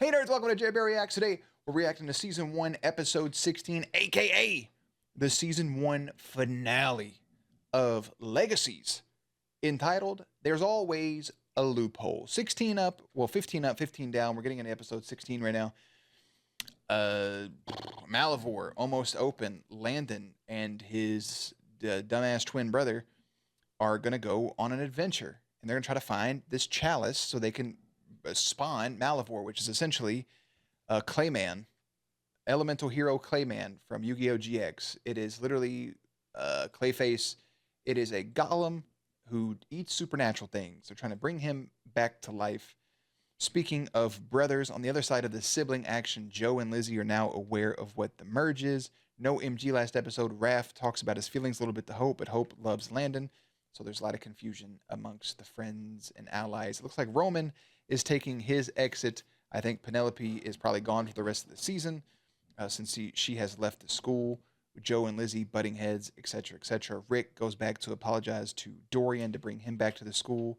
Hey nerds, welcome to JB Reacts. Today, we're reacting to Season 1, Episode 16, aka the Season 1 finale of Legacies, entitled, There's Always a Loophole. 16 up, well 15 up, 15 down. We're getting into Episode 16 right now. Malivore, almost open. Landon and his dumbass twin brother are going to go on an adventure. And they're going to try to find this chalice so they can spawn Malivore, which is essentially a Clayman, elemental hero Clayman from Yu-Gi-Oh! GX. It is literally Clayface. It is a golem who eats supernatural things. They're trying to bring him back to life. Speaking of brothers, on the other side of the sibling action, Joe and Lizzie are now aware of what the merge is. No MG last episode. Raph talks about his feelings a little bit to Hope, but Hope loves Landon. So there's a lot of confusion amongst the friends and allies. It looks like Roman is taking his exit. I think Penelope is probably gone for the rest of the season since she has left the school. Joe and Lizzie butting heads, etc., etc. Rick goes back to apologize to Dorian to bring him back to the school.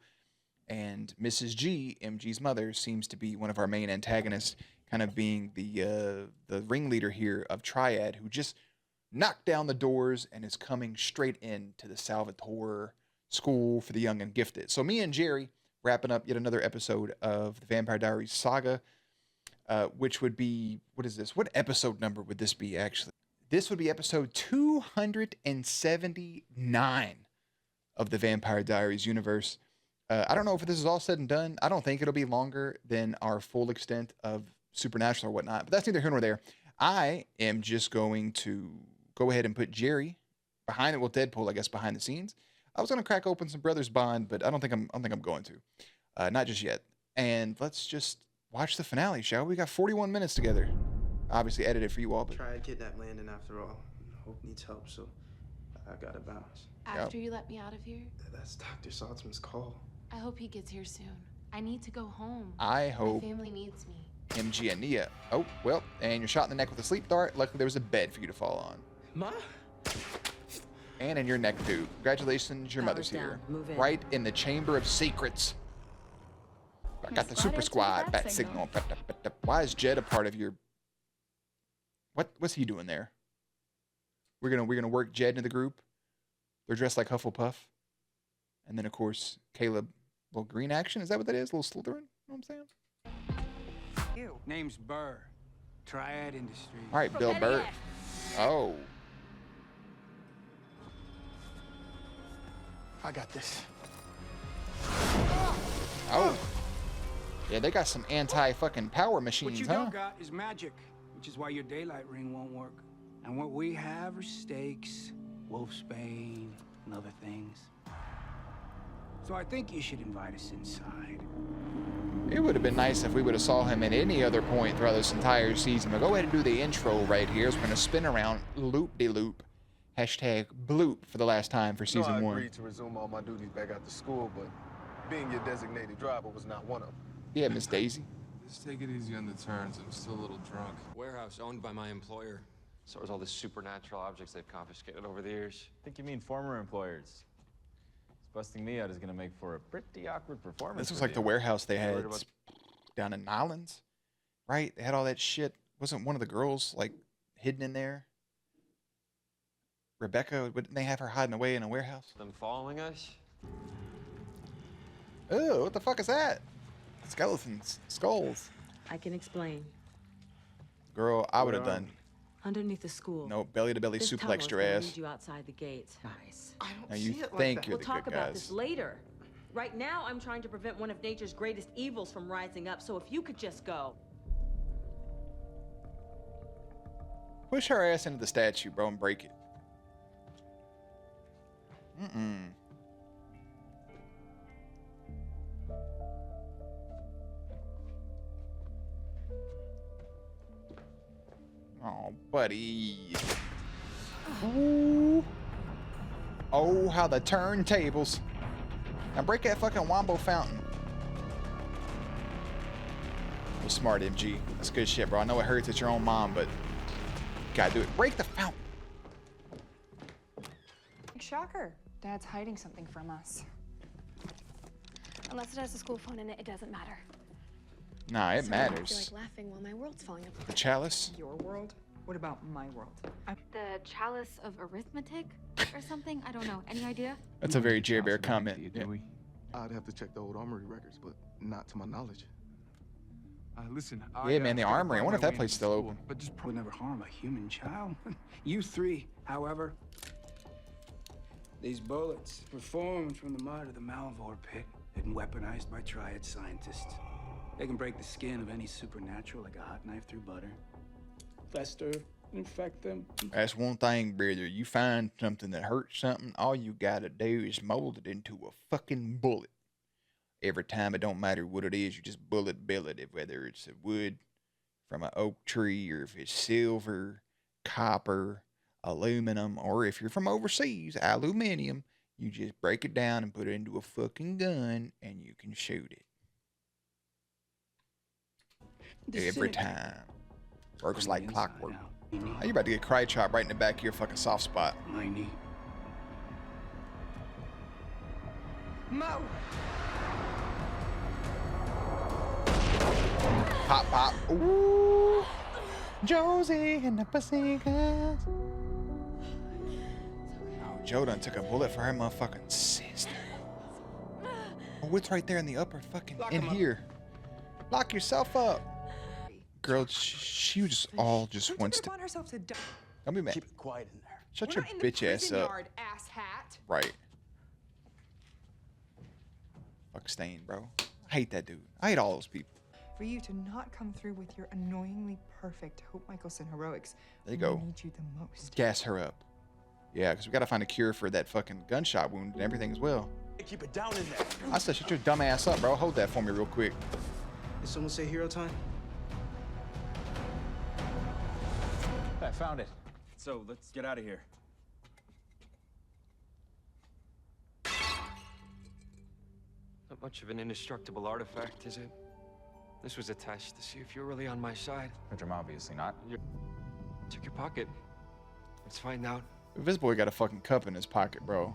And Mrs. G, MG's mother, seems to be one of our main antagonists, kind of being the ringleader here of Triad, who just knocked down the doors and is coming straight into the Salvatore School for the Young and Gifted. So me and Jerry wrapping up yet another episode of the Vampire Diaries saga, which would be, what is this? What episode number would this be, actually? This would be episode 279 of the Vampire Diaries universe. I don't know if this is all said and done. I don't think it'll be longer than our full extent of Supernatural or whatnot, but that's neither here nor there. I am just going to go ahead and put Jerry behind it, well, Deadpool, I guess, behind the scenes. I was going to crack open some Brothers Bond, but I don't think I'm going to. Not just yet. And let's just watch the finale, shall we? We got 41 minutes together. Obviously edited for you all, but Triad kidnapped Landon after all. Hope needs help, so I gotta bounce. After you let me out of here? That's Dr. Saltzman's call. I hope he gets here soon. I need to go home. I hope my family needs me. MG and Nia. Oh, well, and you're shot in the neck with a sleep dart. Luckily, there was a bed for you to fall on. Ma? And in your neck, too. Congratulations, your mother's here. Right in the Chamber of Secrets. I got the Super Squad bat signal. Why is Jed a part of your... What's he doing there? We're gonna work Jed into the group. They're dressed like Hufflepuff. And then, of course, Caleb, little green action. Is that what that is? A little Slytherin? You know what I'm saying? You. Name's Burr. Triad Industries. All right, Bill Burr. Oh. I got this. Oh. Yeah, they got some anti-fucking power machines, what you huh? don't got is magic, which is why your daylight ring won't work. And what we have are stakes, wolfsbane, and other things. So I think you should invite us inside. It would have been nice if we would have saw him at any other point throughout this entire season. But go ahead and do the intro right here. So we're going to spin around loop-de-loop. Hashtag bloop for the last time for season 1. I agreed to resume all my duties back after school, but being your designated driver was not one of them. Yeah, Miss Daisy. Just take it easy on the turns. I'm still a little drunk. Warehouse owned by my employer. So is all the supernatural objects they've confiscated over the years. I think you mean former employers. Busting me out is going to make for a pretty awkward performance. This was like the warehouse they had down in Nolans, right? They had all that shit. Wasn't one of the girls like hidden in there? Rebecca, didn't they have her hiding away in a warehouse? Them following us? Oh, what the fuck is that? Skeletons, skulls. I can explain. Girl, I would have done. Underneath the school. No, belly to belly suplexed your ass. Lead you outside the gates. Nice. I don't Now you see it like think that. you're We'll the talk good about guys. this later. Right now, I'm trying to prevent one of nature's greatest evils from rising up, so if you could just go. Push her ass into the statue, bro, and break it. Mm-mm. Oh, buddy. Ooh. Oh, how the turntables. Now break that fucking Wombo fountain. Well, smart, MG. That's good shit, bro. I know it hurts at your own mom, but gotta do it. Break the fountain. Shocker. Dad's hiding something from us. Unless it has a school phone in it, it doesn't matter. Nah, it Sorry, I feel matters. like laughing while my world's falling apart. The chalice? Your world? What about my world? The chalice of arithmetic or something? I don't know. Any idea? That's a very Jerry Bear comment. Yeah. I'd have to check the old armory records, but not to my knowledge. Listen. Yeah, man, the gotta armory. I find wonder if my that way place into still school, open. But just Would never harm a human child. You three, however, these bullets were formed from the mud of the Malvor pit and weaponized by Triad scientists. They can break the skin of any supernatural like a hot knife through butter, fester, infect them. That's one thing, brother. You find something that hurts something, all you gotta do is mold it into a fucking bullet. Every time, it don't matter what it is, you just bullet bill it. Whether it's a wood from an oak tree, or if it's silver, copper, aluminum, or if you're from overseas, aluminium, you just break it down and put it into a fucking gun, and you can shoot it. Every time. Works like clockwork. How you about to get cry chop right in the back of your fucking soft spot? My knee. Mo! Pop, pop. Ooh. Josie and the Pussycats. Oh, Joe done took a bullet for her motherfucking sister. Oh, it's right there in the upper fucking, in here. Lock yourself up. Girl, she just wants to. Don't be mad. Keep it quiet in there. Shut your bitch ass up. Ass hat. Right. Fuck Stain, bro. I hate that dude. I hate all those people. For you to not come through with your annoyingly perfect Hope Michelson heroics. There you go. We need you the most. Gas her up. Yeah, because we gotta find a cure for that fucking gunshot wound and everything as well. Keep it down in there. I said, shut your dumb ass up, bro. Hold that for me real quick. Did someone say hero time? I found it. So let's get out of here. Not much of an indestructible artifact, is it? This was a test to see if you're really on my side. Which I'm obviously not. Check your pocket. Let's find out. This boy got a fucking cup in his pocket, bro.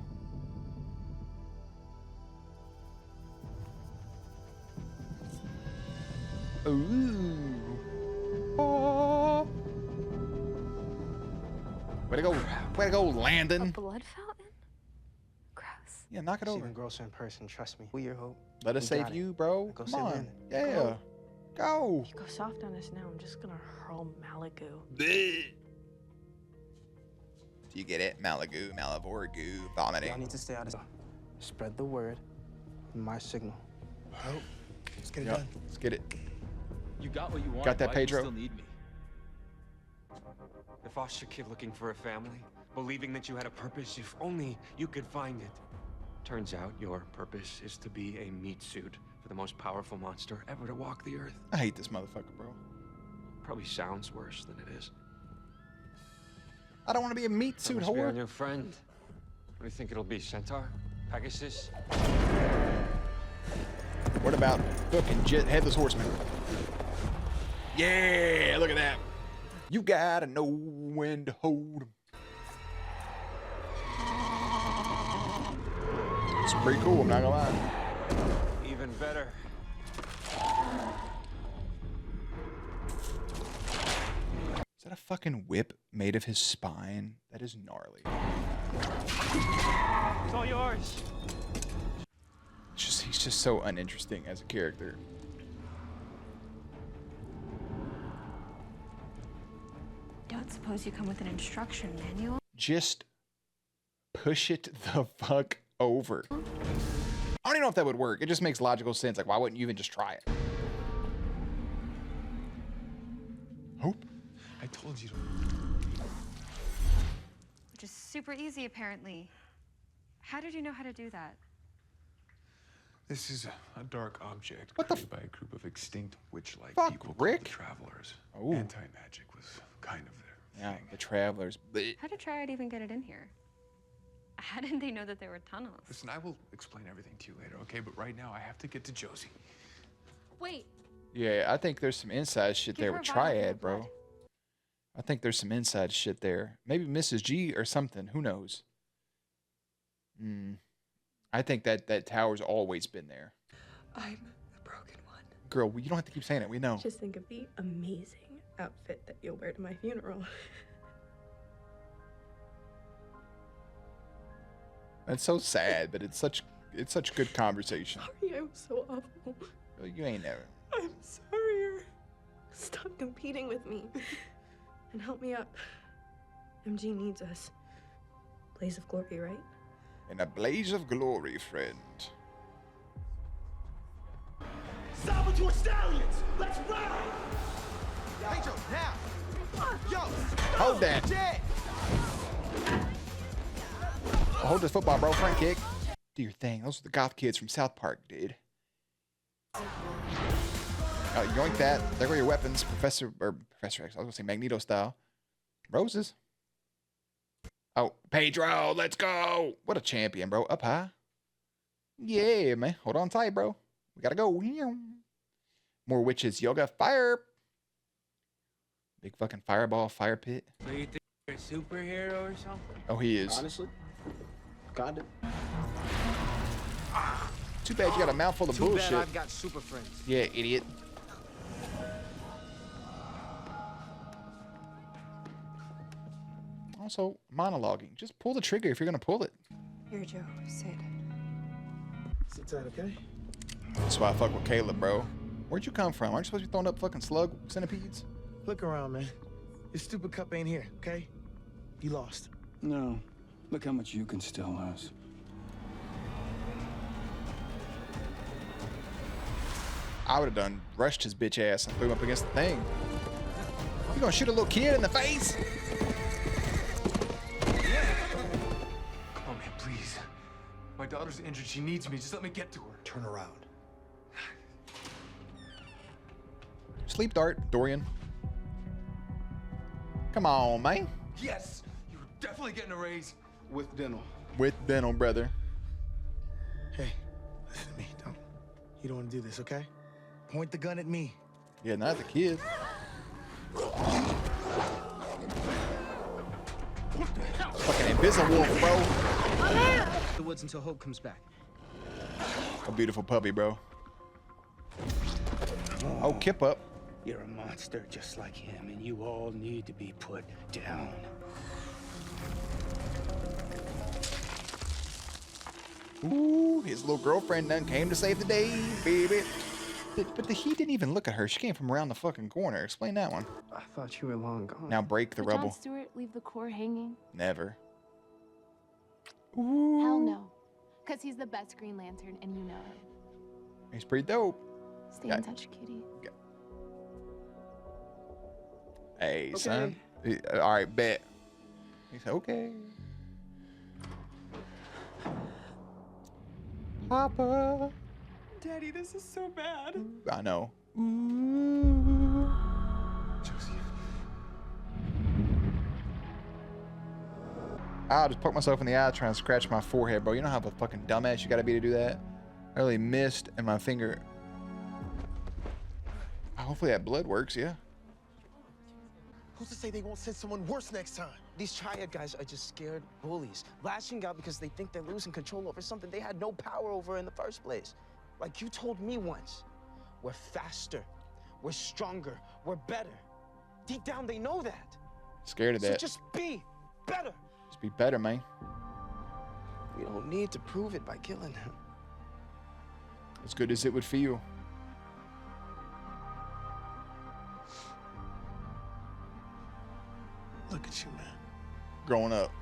Ooh. Oh. Way to go. Way to go, Landon. Blood fountain? Gross. Yeah, knock it It's over. even grosser in person, trust me. We your hope. Let us We save got it. you, bro. Go Come sit on. in. Yeah. Go. If you go soft on us now, I'm just gonna hurl Malibu. Do you get it? Malagu, Malivore, goo, vomiting. Y'all need to stay out of. Spread the word. My signal. Oh, let's get it Yep, done. let's get it. You got what you want. Got that, Why do you Pedro? still need me? The foster kid looking for a family, believing that you had a purpose if only you could find it. Turns out your purpose is to be a meat suit for the most powerful monster ever to walk the earth. I hate this motherfucker, bro. Probably sounds worse than it is. I don't want to be a meat suit Must be our whore. new friend. What do you think it'll be? Centaur? Pegasus? What about fucking Headless Horseman? Yeah, look at that. You gotta know when to hold 'em. It's pretty cool, I'm not gonna lie. Even better. Is that a fucking whip made of his spine? That is gnarly. It's all yours. He's just so uninteresting as a character. Don't suppose you come with an instruction manual? Just push it the fuck over. I don't even know if that would work. It just makes logical sense. Like, why wouldn't you even just try it? Hope? I told you to. Which is super easy, apparently. How did you know how to do that? This is a dark object What the created by a group of extinct witch-like Fuck, people Rick? called the Travelers. Oh. Anti-magic was kind of their Yeah, thing. the Travelers. Bleh. How did Triad even get it in here? How didn't they know that there were tunnels? Listen, I will explain everything to you later, okay? But right now, I have to get to Josie. Wait, Yeah, I think there's some inside shit Give there her with a vial of your Triad, bro. blood. I think there's some inside shit there. Maybe Mrs. G or something. Who knows? I think that tower's always been there. I'm the broken one. girl, you don't have to keep saying it. We know. Just think of the amazing outfit that you'll wear to my funeral. It's so sad, but it's such good conversation. Sorry, I was so awful. Well, you ain't never. I'm sorry. Stop competing with me. And help me up. MG needs us. Blaze of glory, right? In a blaze of glory, friend. Saboteur stallions! Let's ride! Hey, Joe, now! Yo! Hold that. Hold this football, bro. Front kick. Do your thing. Those are the goth kids from South Park, dude. Yoink that. There go your weapons, Professor X. I was gonna say Magneto style. Roses. Oh, Pedro, let's go. What a champion, bro. Up high. Yeah, man. Hold on tight, bro. We gotta go. More witches. Yoga. Fire. Big fucking fireball. Fire pit. So you think you're a superhero or something? Oh, he is. Honestly, kinda. Too bad you got a mouthful of Too bullshit. bad I've got super friends. Yeah, idiot. Also, monologuing. Just pull the trigger if you're gonna pull it. Here, Joe. Sit. Sit tight, okay? That's why I fuck with Caleb, bro. Where'd you come from? Aren't you supposed to be throwing up fucking slug centipedes? Look around, man. Your stupid cup ain't here, okay? You lost. No. Look how much you can still lose. I would have done rushed his bitch ass and threw him up against the thing. You gonna shoot a little kid in the face? Come on, man, please. My daughter's injured. She needs me. Just let me get to her. Turn around. Sleep dart, Dorian. Come on, man. Yes! You're definitely getting a raise. With dental. With dental, brother. Hey, listen to me. You don't want to do this, okay? Point the gun at me. Yeah, not the kid. Fucking invisible, bro. The woods until Hope comes back. A beautiful puppy, bro. Oh, Kip up. You're a monster just like him, and you all need to be put down. Ooh, his little girlfriend done came to save the day, baby. But he didn't even look at her. She came from around the fucking corner. Explain that one. I thought you were long gone. Now break the Would rubble. John Stewart leave the core hanging? Never. Hell no. Because he's the best Green Lantern, and you know it. He's pretty dope. Stay in touch, cutie. Hey, Okay. son. All right, bet. He said, okay. Papa. Daddy, this is so bad. I know. Josie. I'll just poke myself in the eye trying to scratch my forehead, bro. You know how a fucking dumbass you gotta be to do that? I really missed, and my finger. Hopefully that blood works, yeah. Who's to say they won't send someone worse next time? These Triad guys are just scared bullies, lashing out because they think they're losing control over something they had no power over in the first place. Like you told me once, we're faster, we're stronger, we're better. Deep down, they know that. Scared of So that. just be better. Just be better, man. We don't need to prove it by killing him. As good as it would feel. Look at you, man. Growing up.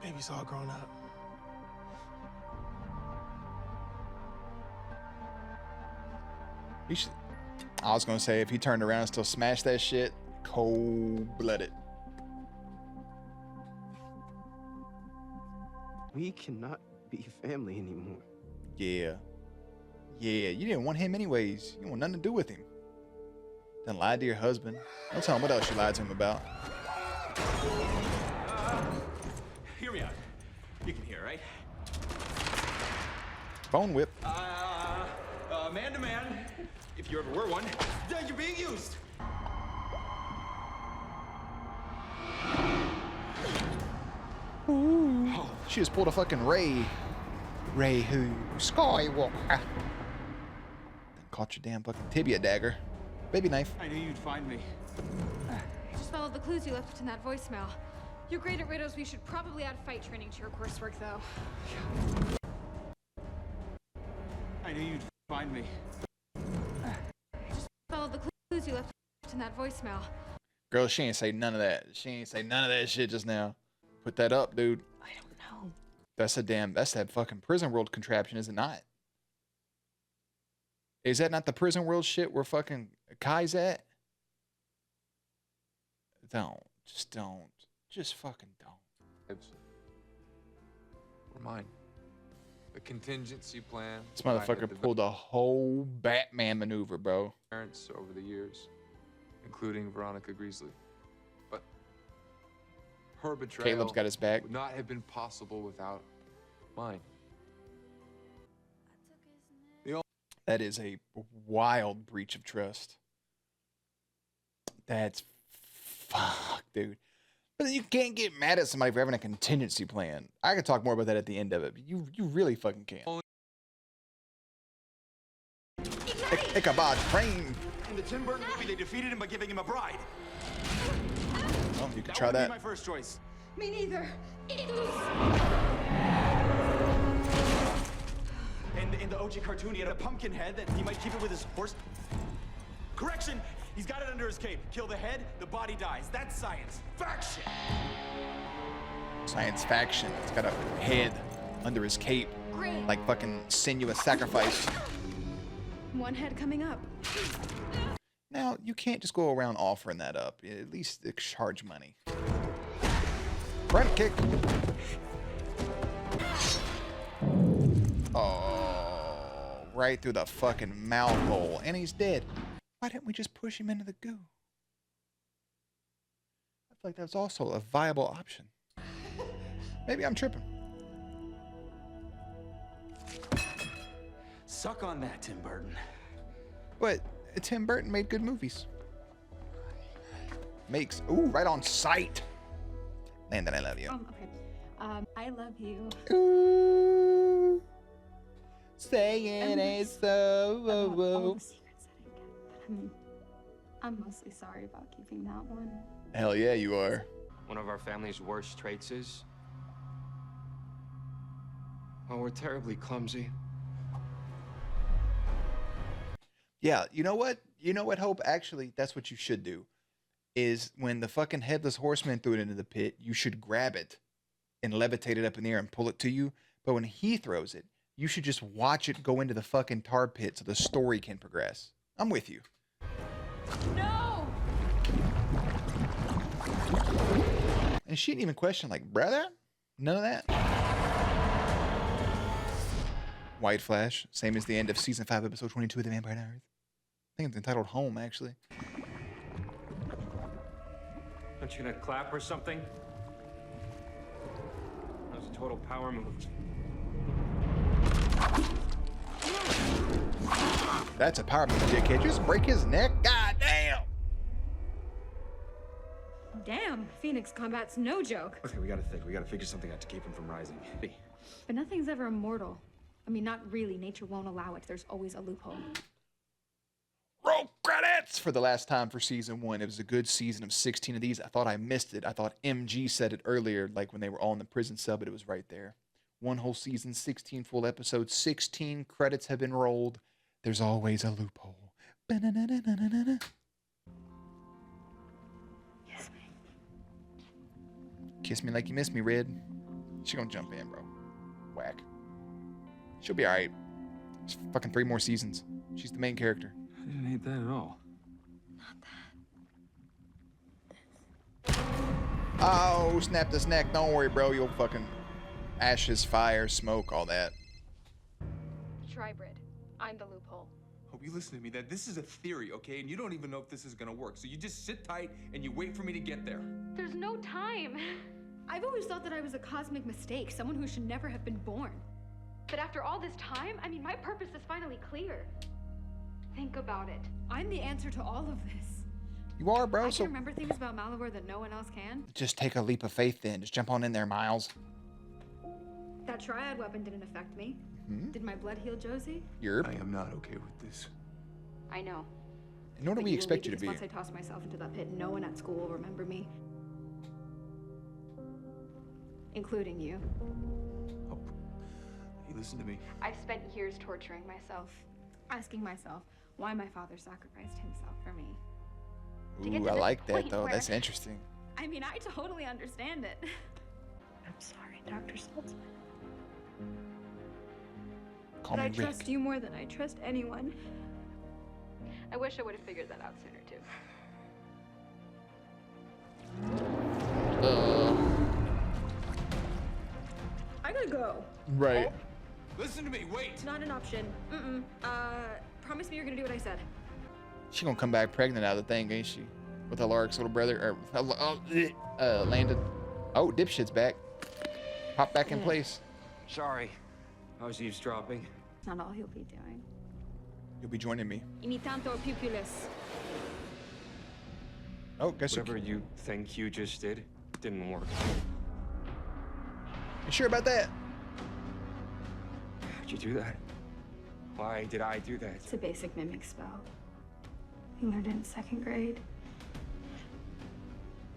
Baby's all grown up. He should. I was gonna say if he turned around and still smashed that shit, cold-blooded. We cannot be family anymore. Yeah. Yeah, you didn't want him anyways. You didn't want nothing to do with him. Then lied to your husband. Don't tell him what else you lied to him about. Hear me out. You can hear, right? Bone whip. Man to man, if you ever were one, you're being used. Ooh. She just pulled a fucking Ray. Ray who? Skywalker. caught your damn fucking tibia dagger. Baby knife. I knew you'd find me. I just followed the clues you left in that voicemail. You're great at riddles. We should probably add fight training to your coursework, though. I knew you'd find me. I just followed the clues you left in that voicemail. Girl, she ain't say none of that. She ain't say none of that shit just now. Put that up, dude. I don't know. That's that fucking prison world contraption, is it not? Is that not the prison world shit where fucking Kai's at? Don't. Just fucking don't. Were mine. The contingency plan. This motherfucker pulled a whole Batman maneuver, bro. Parents over the years, including Veronica Greasley. But her betrayal Caleb's got his back. would not have been possible without mine. That is a wild breach of trust. That's fuck, dude. But you can't get mad at somebody for having a contingency plan. I could talk more about that at the end of it, but you really fucking can't. Ichabod Crane. In the Tim Burton movie, they defeated him by giving him a bride. Oh, you could try that. That would be my first choice. Me neither. In the OG cartoon, he had a pumpkin head that he might keep it with his horse. Correction! He's got it under his cape. Kill the head, the body dies. That's science. Faction! Science faction. It's got a head under his cape. Great. Like fucking sinuous sacrifice. One head coming up. Now, you can't just go around offering that up. At least charge money. Front kick. Oh, right through the fucking mouth hole. And he's dead. Why didn't we just push him into the goo? I feel like that's also a viable option. Maybe I'm tripping. Suck on that, Tim Burton. But Tim Burton made good movies. Ooh, right on sight. Landon, I love you. Okay. I love you. Ooh, saying it's so. All the secrets that I get, but I'm mostly sorry about keeping that one. Hell yeah, you are. One of our family's worst traits is, well, we're terribly clumsy. Yeah, you know what? You know what, Hope? Actually, that's what you should do. Is when the fucking headless horseman threw it into the pit, you should grab it and levitate it up in the air and pull it to you. But when he throws it, you should just watch it go into the fucking tar pit so the story can progress. I'm with you. No! And she didn't even question, like, brother? None of that? White Flash, same as the end of season 5, episode 22 of The Vampire Diaries. I think it's entitled Home, actually. Aren't you gonna clap or something? That was a total power move. That's a power move, dickhead. Just break his neck? God damn! Damn, Phoenix combat's no joke. Okay, we gotta figure something out to keep him from rising. But nothing's ever immortal. I mean, not really. Nature won't allow it. There's always a loophole. Roll credits for the last time for season 1. It was a good season of 16 of these. I thought I missed it. I thought MG said it earlier, like when they were all in the prison cell, but it was right there. 1 whole season, 16 full episodes, 16 credits have been rolled. There's always a loophole. Ba-na-na-na-na-na-na. Yes, me. Kiss me like you miss me, Red. She gonna jump in, bro. Whack. She'll be alright. It's fucking 3 more seasons. She's the main character. I didn't hate that at all. Oh, snap this neck. Don't worry, bro. You'll fucking ashes, fire, smoke, all that. Tribrid. I'm the loophole. Hope you listen to me. That this is a theory, okay? And you don't even know if this is gonna work. So you just sit tight and you wait for me to get there. There's no time. I've always thought that I was a cosmic mistake, someone who should never have been born. But after all this time, I mean, my purpose is finally clear. Think about it. I'm the answer to all of this. You are, bro. I So can remember things about Malivore that no one else can. just take a leap of faith then. Just jump on in there, Miles. That Triad weapon didn't affect me. Hmm? Did my blood heal Josie? Yerp. I am not okay with this. I know. Nor do But we will expect leave you to be. because once I toss myself into that pit, no one at school will remember me. Including you. Hey, listen to me. I've spent years torturing myself, asking myself why my father sacrificed himself for me. Ooh, I like that though. That's interesting. I mean, I totally understand it. I'm sorry, Dr. Saltzman. Call But me I Rick. trust you more than I trust anyone. I wish I would have figured that out sooner, too. I gotta go. Right. Listen to me, wait! It's not an option. Promise me you're gonna do what I said. She gonna come back pregnant out of the thing, ain't she? With Alaric's little brother, or Landon. Oh, dipshit's back. Pop back in place. Sorry. I was eavesdropping. It's not all he'll be doing. You'll be joining me. Imitanto pupulus. Oh, guess Whatever you think you just did didn't work. You sure about that? How'd you do that? Why did I do that? It's a basic mimic spell. You learned it in 2nd grade.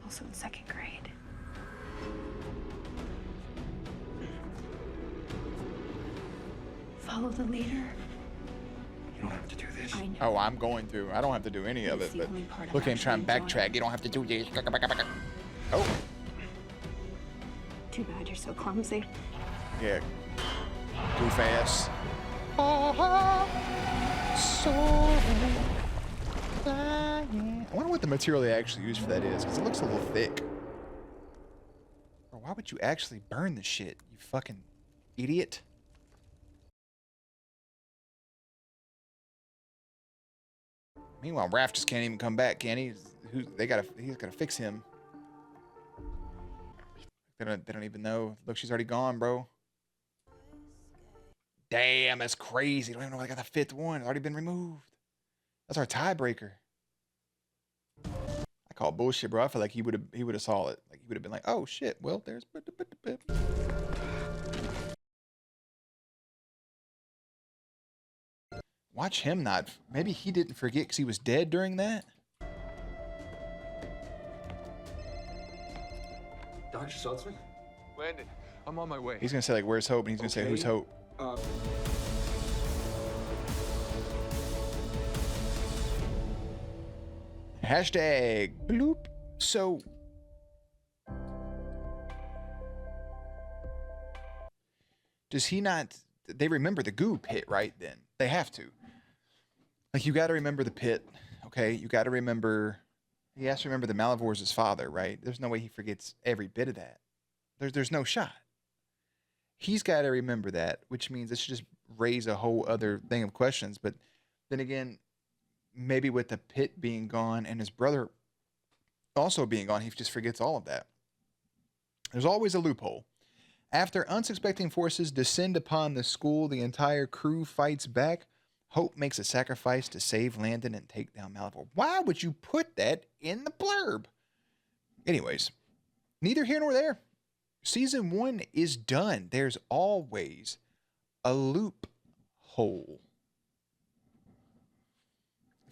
Also in 2nd grade. Follow the leader. You don't have to do this. I know. Oh, I'm going to. I don't have to do any of it, but look at him trying to backtrack. You don't have to do this. Oh. Too bad you're so clumsy. Yeah. Goof ass. I wonder what the material they actually used for that is, because it looks a little thick. Or why would you actually burn the shit, you fucking idiot? Meanwhile, Raph just can't even come back, can he? He's gotta fix him. They don't even know. Look, she's already gone, bro. Damn, that's crazy. I don't even know if I got the 5th one. It's already been removed. That's our tiebreaker. I call bullshit, bro. I feel like he would have saw it. Like he would have been like, oh shit. Well, there's. Watch him not. Maybe he didn't forget because he was dead during that. Dr. Saltzman? Landon, I'm on my way. He's gonna say like, "Where's Hope?" and he's gonna say, "Who's Hope?" Hashtag bloop. So does he not? They remember the goo pit, right? Then they have to. Like you got to remember the pit, okay? You got to remember. He has to remember the Malivores' his father, right? There's no way he forgets every bit of that. There's no shot. He's got to remember that, which means it should just raise a whole other thing of questions. But then again, maybe with the pit being gone and his brother also being gone, he just forgets all of that. There's always a loophole. After unsuspecting forces descend upon the school, the entire crew fights back. Hope makes a sacrifice to save Landon and take down Malivore. Why would you put that in the blurb? Anyways, neither here nor there. Season 1 is done. There's always a loophole.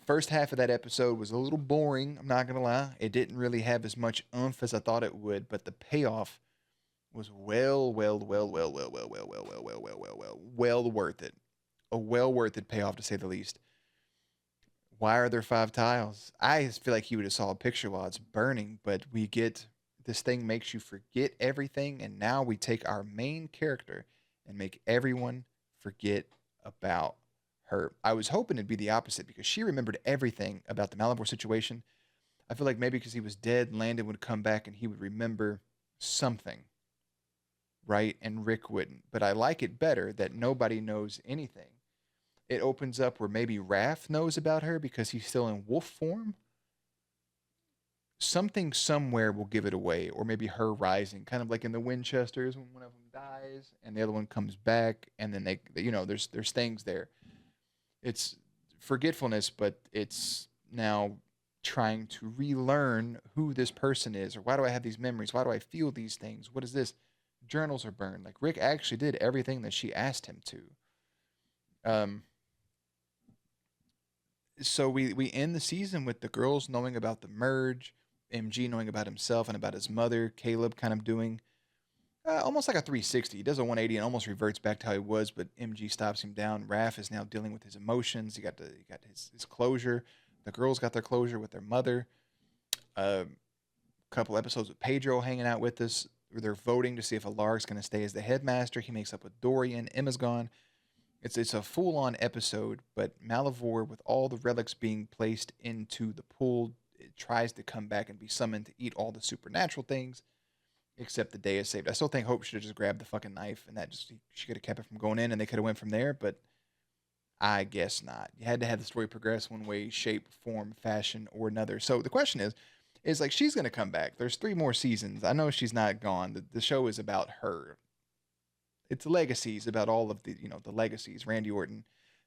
First half of that episode was a little boring, I'm not going to lie. It didn't really have as much oomph as I thought it would, but the payoff was well worth it. A well worth it payoff, to say the least. Why are there 5 tiles? I just feel like he would have saw a picture while it's burning, but we get this thing makes you forget everything, and now we take our main character and make everyone forget about her. I was hoping it'd be the opposite because she remembered everything about the Malivore situation. I feel like maybe because he was dead, Landon would come back and he would remember something, right? And Rick wouldn't. But I like it better that nobody knows anything. It opens up where maybe Raph knows about her because he's still in wolf form. Something somewhere will give it away, or maybe her rising, kind of like in the Winchesters when one of them dies and the other one comes back, and then they there's things there. It's forgetfulness, but it's now trying to relearn who this person is, or why do I have these memories? Why do I feel these things? What is this? Journals are burned. Like Rick actually did everything that she asked him to. So we end the season with the girls knowing about the merge, MG knowing about himself and about his mother, Caleb kind of doing almost like a 360. He does a 180 and almost reverts back to how he was, but MG stops him down. Raph is now dealing with his emotions. He got his closure. The girls got their closure with their mother. A couple episodes with Pedro hanging out with us, where they're voting to see if Alaric's going to stay as the headmaster. He makes up with Dorian. Emma's gone. It's a full-on episode, but Malivore, with all the relics being placed into the pool, it tries to come back and be summoned to eat all the supernatural things, except the day is saved. I still think Hope should have just grabbed the fucking knife, and she could have kept it from going in, and they could have went from there, but I guess not. You had to have the story progress one way, shape, form, fashion, or another. So the question is like, she's going to come back. There's 3 more seasons. I know she's not gone. The show is about her. It's Legacies, about all of the, the legacies, Randy Orton,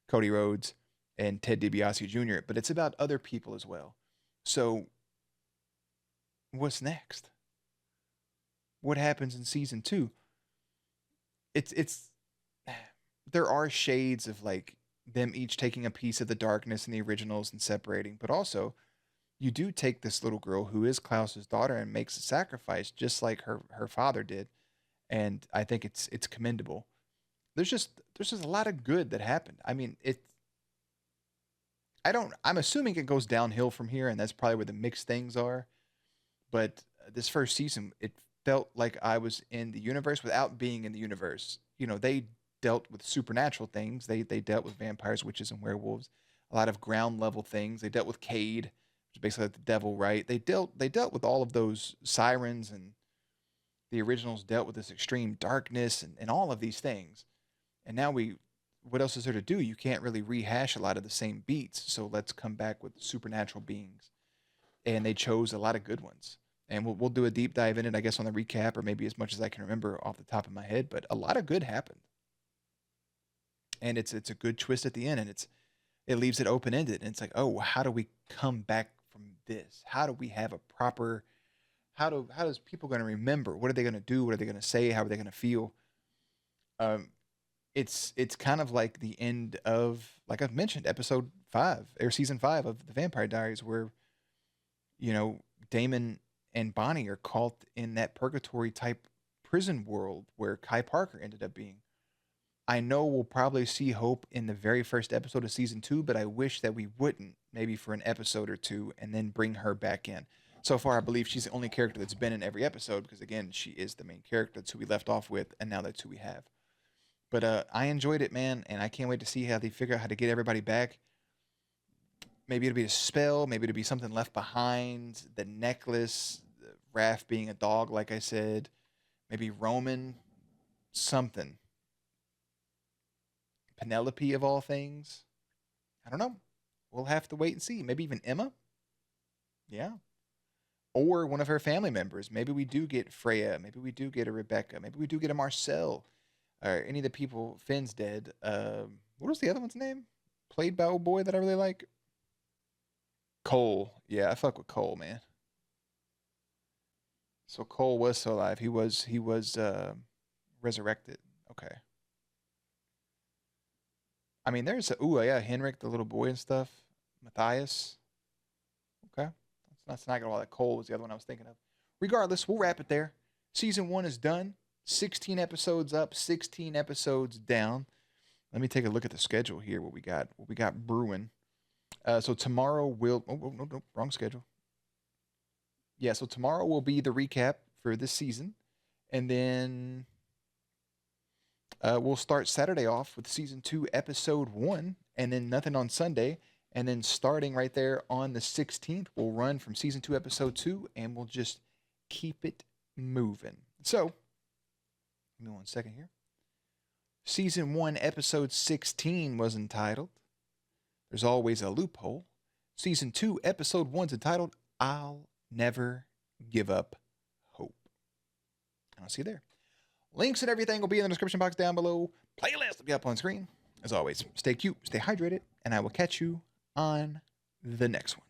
Cody Rhodes, and Ted DiBiase Jr., but it's about other people as well. So what's next? What happens in season 2? It's there are shades of like them each taking a piece of the darkness in the originals and separating, but also you do take this little girl who is Klaus's daughter and makes a sacrifice just like her father did. And I think it's commendable. There's just a lot of good that happened. I mean, I'm assuming it goes downhill from here, and that's probably where the mixed things are. But this first season, it felt like I was in the universe without being in the universe. They dealt with supernatural things. They dealt with vampires, witches, and werewolves. A lot of ground level things. They dealt with Cade, which is basically like the devil, right? They dealt with all of those sirens, and the originals dealt with this extreme darkness and all of these things. And now what else is there to do? You can't really rehash a lot of the same beats. So let's come back with supernatural beings. And they chose a lot of good ones. And we'll do a deep dive in it, I guess, on the recap, or maybe as much as I can remember off the top of my head. But a lot of good happened. And it's a good twist at the end, and it leaves it open-ended. And it's like, oh, how do we come back from this? How do we have a proper... How does people going to remember? What are they going to do? What are they going to say? How are they going to feel? It's kind of like the end of, like I've mentioned, episode 5 or season 5 of the Vampire Diaries, where Damon and Bonnie are caught in that purgatory type prison world where Kai Parker ended up being. I know we'll probably see Hope in the very first episode of season 2, but I wish that we wouldn't, maybe for an episode or 2, and then bring her back in. So far, I believe she's the only character that's been in every episode because, again, she is the main character. That's who we left off with, and now that's who we have. But I enjoyed it, man, and I can't wait to see how they figure out how to get everybody back. Maybe it'll be a spell. Maybe it'll be something left behind. The necklace, Raph being a dog, like I said. Maybe Roman, something. Penelope, of all things. I don't know. We'll have to wait and see. Maybe even Emma. Yeah. Or one of her family members. Maybe we do get Freya. Maybe we do get a Rebecca. Maybe we do get a Marcel. Or any of the people. Finn's dead. What was the other one's name? Played by old boy that I really like? Cole. Yeah, I fuck with Cole, man. So Cole was still alive. He was resurrected. Okay. I mean, there's Henrik, the little boy and stuff. Matthias. Okay. Let's not get all that. Cole was the other one I was thinking of. Regardless, we'll wrap it there. Season 1 is done. 16 episodes up, 16 episodes down. Let me take a look at the schedule here. What we got brewing. So tomorrow will... no, wrong schedule. Yeah, so tomorrow will be the recap for this season. And then we'll start Saturday off with season 2, episode 1. And then nothing on Sunday. And then starting right there on the 16th, we'll run from season 2, episode 2. And we'll just keep it moving. So, give me 1 second here. Season 1, episode 16 was entitled, There's Always a Loophole. Season 2, episode 1 is entitled, I'll Never Give Up Hope. And I'll see you there. Links and everything will be in the description box down below. Playlist will be up on screen. As always, stay cute, stay hydrated, and I will catch you on the next one.